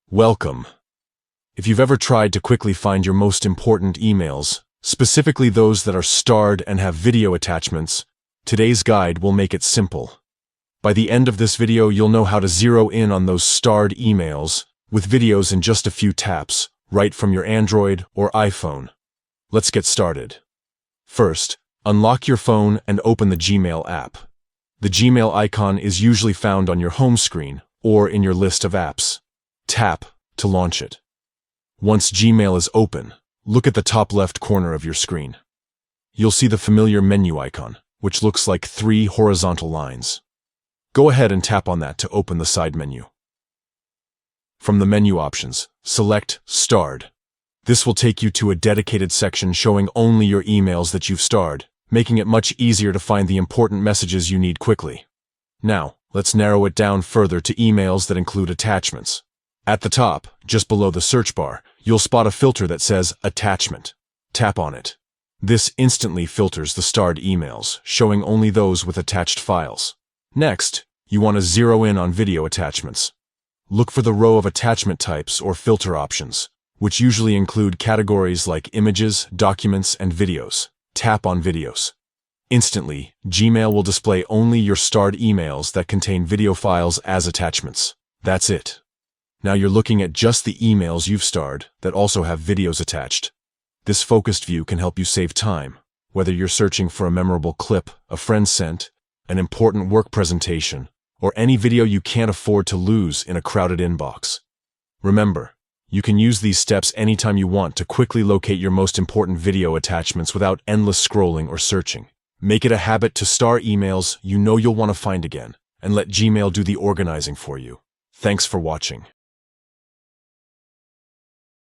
Welcome. If you've ever tried to quickly find your most important emails, specifically those that are starred and have video attachments, today's guide will make it simple. By the end of this video, you'll know how to zero in on those starred emails with videos in just a few taps, right from your Android or iPhone. Let's get started. First, unlock your phone and open the Gmail app. The Gmail icon is usually found on your home screen or in your list of apps. Tap to launch it. Once Gmail is open, look at the top left corner of your screen. You'll see the familiar menu icon, which looks like 3 horizontal lines. Go ahead and tap on that to open the side menu. From the menu options, select Starred. This will take you to a dedicated section showing only your emails that you've starred, making it much easier to find the important messages you need quickly. Now, let's narrow it down further to emails that include attachments. At the top, just below the search bar, you'll spot a filter that says Attachment. Tap on it. This instantly filters the starred emails, showing only those with attached files. Next, you want to zero in on video attachments. Look for the row of attachment types or filter options, which usually include categories like images, documents, and videos. Tap on Videos. Instantly, Gmail will display only your starred emails that contain video files as attachments. That's it. Now you're looking at just the emails you've starred that also have videos attached. This focused view can help you save time, whether you're searching for a memorable clip a friend sent, an important work presentation, or any video you can't afford to lose in a crowded inbox. Remember, you can use these steps anytime you want to quickly locate your most important video attachments without endless scrolling or searching. Make it a habit to star emails you know you'll want to find again, and let Gmail do the organizing for you. Thanks for watching.